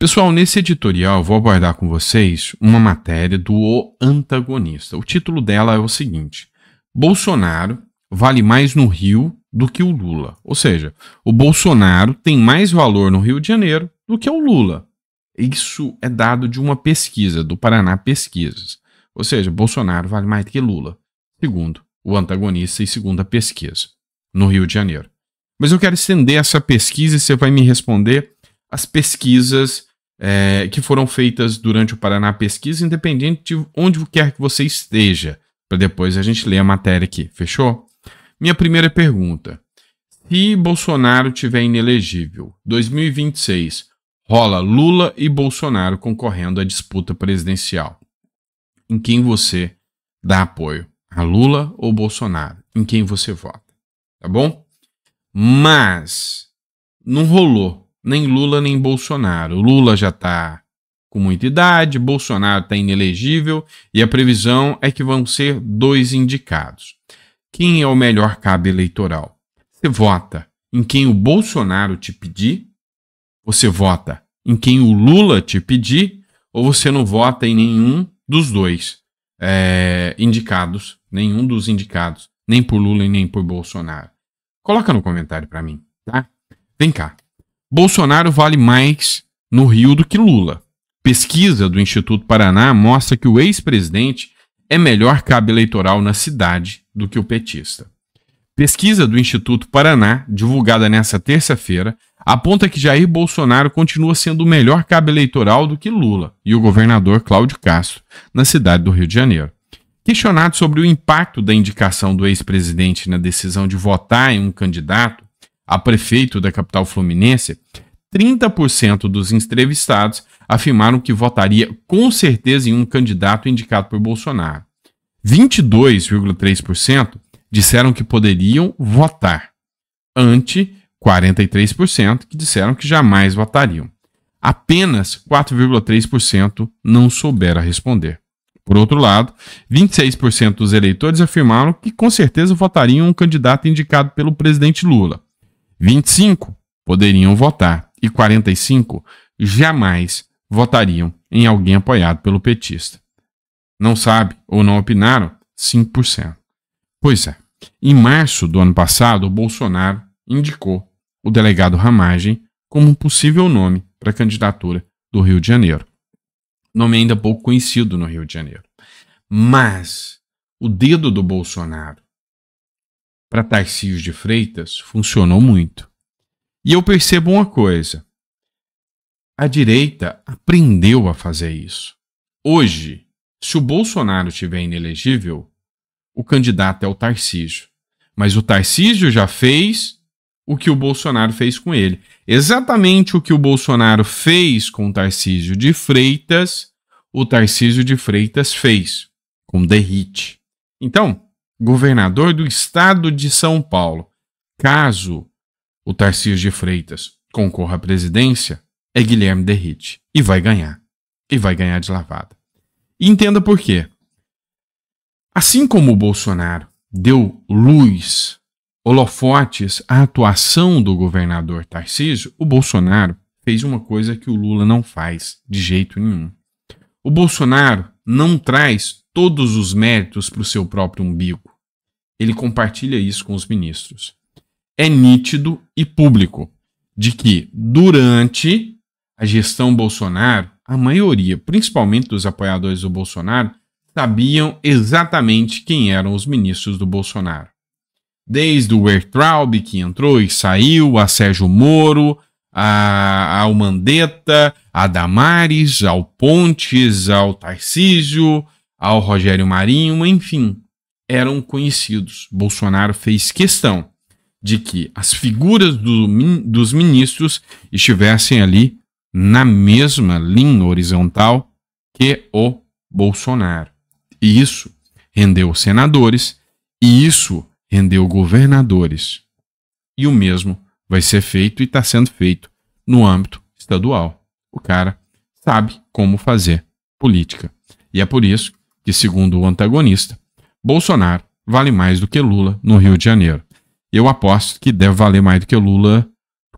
Pessoal, nesse editorial eu vou abordar com vocês uma matéria do O Antagonista. O título dela é o seguinte: Bolsonaro vale mais no Rio do que o Lula. Ou seja, o Bolsonaro tem mais valor no Rio de Janeiro do que o Lula. Isso é dado de uma pesquisa, do Paraná Pesquisas. Ou seja, Bolsonaro vale mais do que Lula, segundo o Antagonista e segundo a pesquisa, no Rio de Janeiro. Mas eu quero estender essa pesquisa e você vai me responder as pesquisas que foram feitas durante o Paraná Pesquisa, independente de onde quer que você esteja, para depois a gente ler a matéria aqui, fechou? Minha primeira pergunta: se Bolsonaro tiver inelegível, 2026, rola Lula e Bolsonaro concorrendo à disputa presidencial. Em quem você dá apoio? A Lula ou Bolsonaro? Em quem você vota? Tá bom? Mas não rolou nem Lula nem Bolsonaro. O Lula já está com muita idade, Bolsonaro está inelegível e a previsão é que vão ser 2 indicados. Quem é o melhor cabo eleitoral? Você vota em quem o Bolsonaro te pedir? Você vota em quem o Lula te pedir? Ou você não vota em nenhum dos dois indicados, nenhum dos indicados, nem por Lula e nem por Bolsonaro? Coloca no comentário para mim, tá? Vem cá. Bolsonaro vale mais no Rio do que Lula. Pesquisa do Instituto Paraná mostra que o ex-presidente é melhor cabo eleitoral na cidade do que o petista. Pesquisa do Instituto Paraná, divulgada nesta terça-feira, aponta que Jair Bolsonaro continua sendo o melhor cabo eleitoral do que Lula e o governador Cláudio Castro na cidade do Rio de Janeiro. Questionado sobre o impacto da indicação do ex-presidente na decisão de votar em um candidato a prefeito da capital fluminense, 30% dos entrevistados afirmaram que votaria com certeza em um candidato indicado por Bolsonaro. 22,3% disseram que poderiam votar, ante 43% que disseram que jamais votariam. Apenas 4,3% não souberam responder. Por outro lado, 26% dos eleitores afirmaram que com certeza votariam em um candidato indicado pelo presidente Lula. 25% poderiam votar e 45% jamais votariam em alguém apoiado pelo petista. Não sabe ou não opinaram? 5%. Pois é, em março do ano passado, o Bolsonaro indicou o delegado Ramagem como um possível nome para a candidatura do Rio de Janeiro. Nome ainda pouco conhecido no Rio de Janeiro. Mas o dedo do Bolsonaro para Tarcísio de Freitas funcionou muito. E eu percebo uma coisa: a direita aprendeu a fazer isso. Hoje, se o Bolsonaro estiver inelegível, o candidato é o Tarcísio. Mas o Tarcísio já fez o que o Bolsonaro fez com ele. Exatamente o que o Bolsonaro fez com o Tarcísio de Freitas, o Tarcísio de Freitas fez com Derrite. Então, governador do estado de São Paulo, caso o Tarcísio de Freitas concorra à presidência, é Guilherme Derrite. E vai ganhar. E vai ganhar de lavada. E entenda por quê. Assim como o Bolsonaro deu luz, holofotes à atuação do governador Tarcísio, o Bolsonaro fez uma coisa que o Lula não faz de jeito nenhum. O Bolsonaro não traz todos os méritos para o seu próprio umbigo. Ele compartilha isso com os ministros. É nítido e público de que, durante a gestão Bolsonaro, a maioria, principalmente dos apoiadores do Bolsonaro, sabiam exatamente quem eram os ministros do Bolsonaro. Desde o Weintraub, que entrou e saiu, a Sérgio Moro, ao Mandetta, a Damares, ao Pontes, ao Tarcísio, ao Rogério Marinho, enfim, eram conhecidos. Bolsonaro fez questão de que as figuras dos ministros estivessem ali na mesma linha horizontal que o Bolsonaro. E isso rendeu senadores, e isso rendeu governadores. E o mesmo vai ser feito e está sendo feito no âmbito estadual. O cara sabe como fazer política. E é por isso que, segundo o Antagonista, Bolsonaro vale mais do que Lula no Rio de Janeiro. Eu aposto que deve valer mais do que Lula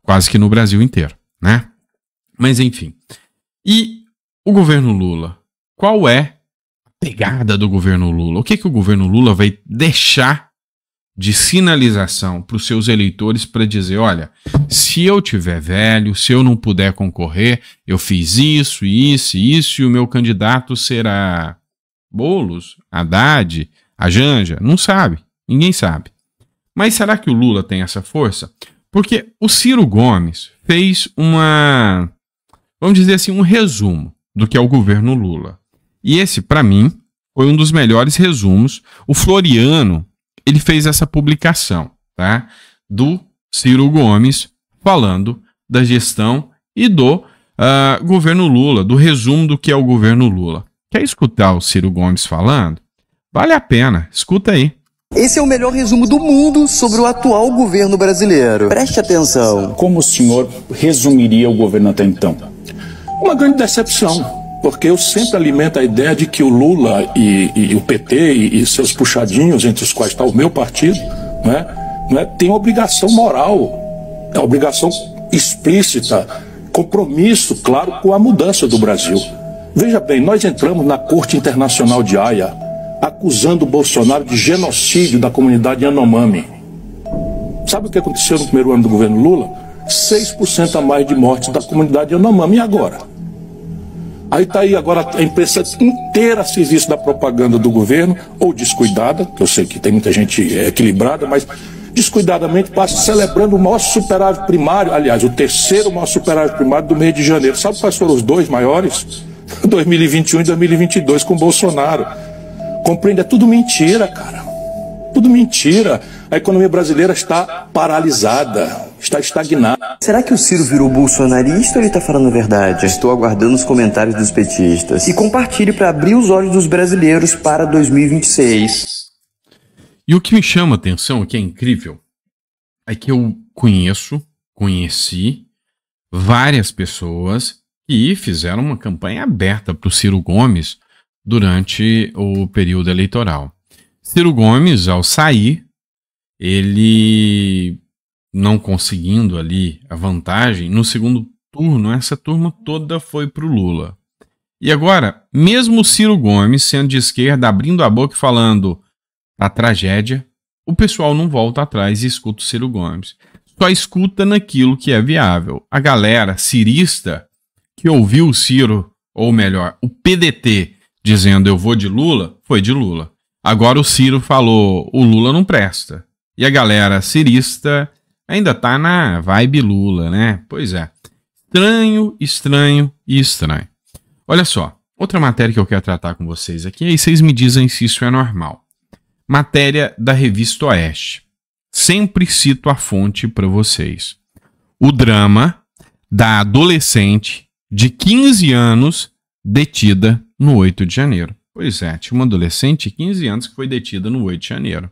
quase que no Brasil inteiro, né? Mas enfim, E o governo Lula? Qual é a pegada do governo Lula? O que o governo Lula vai deixar de sinalização para os seus eleitores para dizer, olha, se eu tiver velho, se eu não puder concorrer, eu fiz isso, isso, isso, e o meu candidato será Boulos, Haddad, a Janja? Não sabe, ninguém sabe. Mas será que o Lula tem essa força? Porque o Ciro Gomes fez vamos dizer assim, um resumo do que é o governo Lula. E esse, para mim, foi um dos melhores resumos. O Floriano, ele fez essa publicação, tá? Do Ciro Gomes falando da gestão e do governo Lula, do resumo do que é o governo Lula. Quer escutar o Ciro Gomes falando? Vale a pena, escuta aí. Esse é o melhor resumo do mundo sobre o atual governo brasileiro. Preste atenção. Como o senhor resumiria o governo até então? Uma grande decepção, porque eu sempre alimento a ideia de que o Lula e o PT e seus puxadinhos, entre os quais está o meu partido, tem uma obrigação moral, é uma obrigação explícita, compromisso, claro, com a mudança do Brasil. Veja bem, nós entramos na Corte Internacional de Haia acusando o Bolsonaro de genocídio da comunidade Yanomami. Sabe o que aconteceu no primeiro ano do governo Lula? 6% a mais de mortes da comunidade Yanomami. E agora? Aí está aí agora a imprensa inteira a serviço da propaganda do governo, ou descuidada, que eu sei que tem muita gente equilibrada, mas descuidadamente passa celebrando o maior superávit primário, aliás, o terceiro maior superávit primário do mês de janeiro. Sabe quais foram os dois maiores? 2021 e 2022 com Bolsonaro. Compreende? É tudo mentira, cara. Tudo mentira. A economia brasileira está paralisada, está estagnada. Será que o Ciro virou bolsonarista ou ele está falando a verdade? Estou aguardando os comentários dos petistas. E compartilhe para abrir os olhos dos brasileiros para 2026. E o que me chama a atenção, o que é incrível, é que eu conheci várias pessoas que fizeram uma campanha aberta para o Ciro Gomes durante o período eleitoral. Ciro Gomes, ao sair, ele não conseguindo ali a vantagem, no segundo turno, essa turma toda foi para o Lula. E agora, mesmo o Ciro Gomes, sendo de esquerda, abrindo a boca e falando a tragédia, o pessoal não volta atrás e escuta o Ciro Gomes. Só escuta naquilo que é viável. A galera cirista que ouviu o Ciro, ou melhor, o PDT, dizendo eu vou de Lula, foi de Lula. Agora o Ciro falou, o Lula não presta. E a galera cirista ainda tá na vibe Lula, né? Pois é. Estranho, estranho e estranho. Olha só, outra matéria que eu quero tratar com vocês aqui, aí vocês me dizem se isso é normal. Matéria da Revista Oeste. Sempre cito a fonte para vocês. O drama da adolescente de 15 anos detida no 8 de janeiro. Pois é, tinha uma adolescente de 15 anos que foi detida no 8 de janeiro.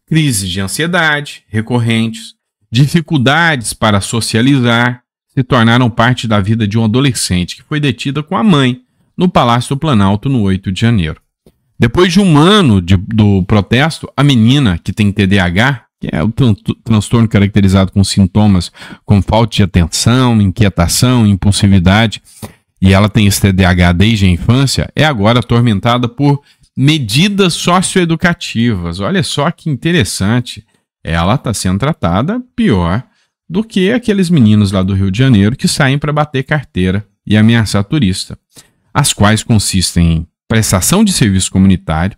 Crises de ansiedade recorrentes, dificuldades para socializar, se tornaram parte da vida de um adolescente que foi detida com a mãe no Palácio do Planalto no 8 de janeiro. Depois de um ano do protesto, a menina que tem TDAH, que é o transtorno caracterizado com sintomas como falta de atenção, inquietação, impulsividade, e ela tem esse TDAH desde a infância, é agora atormentada por medidas socioeducativas. Olha só que interessante. Ela está sendo tratada pior do que aqueles meninos lá do Rio de Janeiro que saem para bater carteira e ameaçar turista, as quais consistem em prestação de serviço comunitário,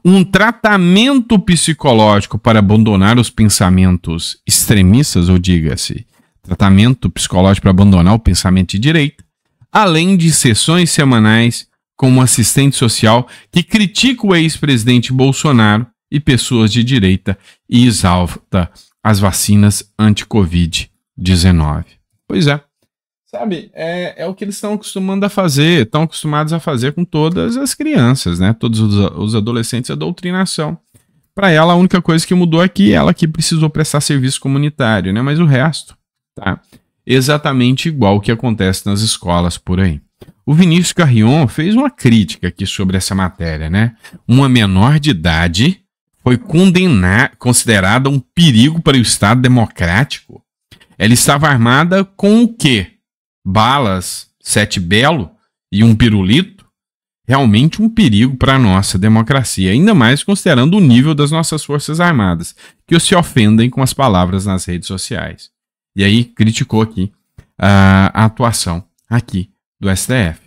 um tratamento psicológico para abandonar os pensamentos extremistas, ou diga-se, tratamento psicológico para abandonar o pensamento de direita, além de sessões semanais com um assistente social que critica o ex-presidente Bolsonaro e pessoas de direita e exalta as vacinas anti-Covid-19. Pois é. Sabe, é o que eles estão acostumados a fazer com todas as crianças, né? Todos os adolescentes, a doutrinação. Para ela, a única coisa que mudou aqui é ela que precisou prestar serviço comunitário, né? Mas o resto, tá? Exatamente igual o que acontece nas escolas por aí. O Vinícius Carrion fez uma crítica aqui sobre essa matéria, né? Uma menor de idade foi considerada um perigo para o Estado democrático. Ela estava armada com o quê? Balas Sete Belo e um pirulito, realmente um perigo para a nossa democracia, ainda mais considerando o nível das nossas Forças Armadas, que se ofendem com as palavras nas redes sociais. E aí criticou aqui a atuação aqui do STF.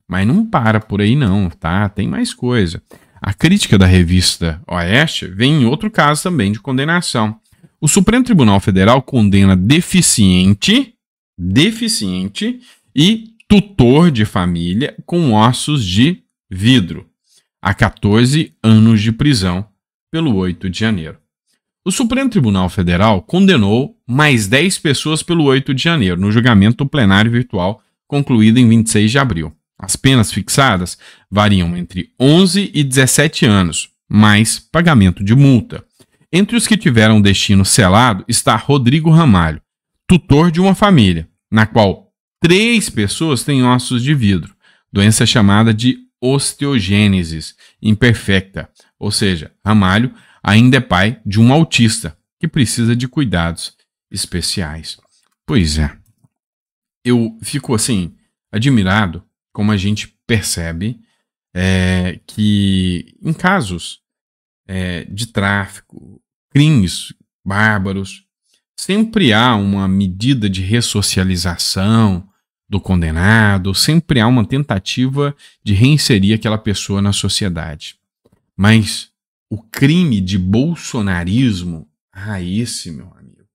Mas não para por aí não, tá? Tem mais coisa. A crítica da revista Oeste vem em outro caso também de condenação. O Supremo Tribunal Federal condena deficiente e tutor de família com ossos de vidro a 14 anos de prisão pelo 8 de janeiro. O Supremo Tribunal Federal condenou mais 10 pessoas pelo 8 de janeiro, no julgamento do plenário virtual concluído em 26 de abril. As penas fixadas variam entre 11 e 17 anos, mais pagamento de multa. Entre os que tiveram destino selado está Rodrigo Ramalho, tutor de uma família, na qual 3 pessoas têm ossos de vidro, doença chamada de osteogênese imperfecta, ou seja, Ramalho ainda é pai de um autista que precisa de cuidados especiais. Pois é, eu fico assim, admirado como a gente percebe que em casos de tráfico, crimes bárbaros, sempre há uma medida de ressocialização do condenado, sempre há uma tentativa de reinserir aquela pessoa na sociedade. Mas o crime de bolsonarismo, esse, meu amigo,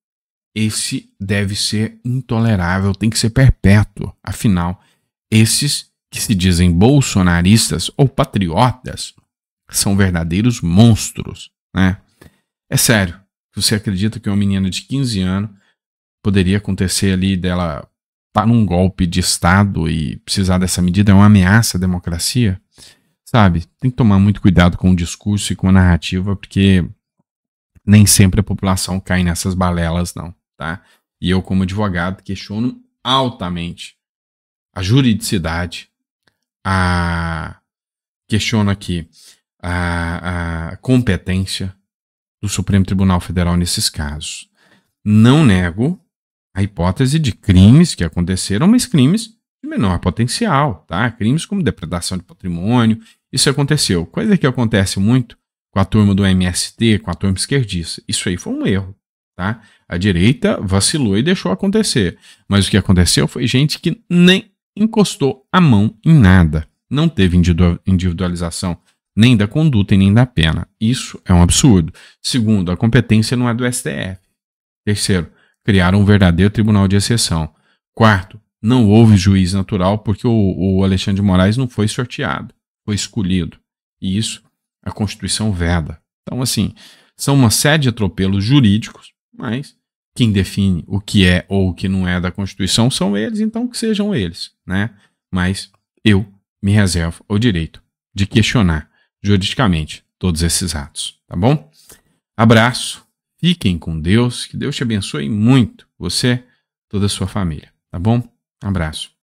esse deve ser intolerável, tem que ser perpétuo. Afinal, esses que se dizem bolsonaristas ou patriotas são verdadeiros monstros, né? É sério, você acredita que uma menina de 15 anos poderia acontecer ali dela estar num golpe de Estado e precisar dessa medida? É uma ameaça à democracia? Sabe, tem que tomar muito cuidado com o discurso e com a narrativa, porque nem sempre a população cai nessas balelas, não, tá? E eu, como advogado, questiono altamente a juridicidade, questiono aqui a competência do Supremo Tribunal Federal nesses casos. Não nego a hipótese de crimes que aconteceram, mas crimes de menor potencial, tá? Crimes como depredação de patrimônio, isso aconteceu. Coisa que acontece muito com a turma do MST, com a turma esquerdista. Isso aí foi um erro, tá? A direita vacilou e deixou acontecer. Mas o que aconteceu foi gente que nem encostou a mão em nada. Não teve individualização nem da conduta e nem da pena. Isso é um absurdo. Segundo, a competência não é do STF. Terceiro, criaram um verdadeiro tribunal de exceção. Quarto, não houve juiz natural porque o Alexandre de Moraes não foi sorteado, foi escolhido. E isso a Constituição veda. Então, assim, são uma série de atropelos jurídicos, mas quem define o que é ou o que não é da Constituição são eles, então que sejam eles, né? Mas eu me reservo o direito de questionar juridicamente todos esses atos, tá bom? Abraço, fiquem com Deus, que Deus te abençoe muito, você, toda a sua família, tá bom? Abraço.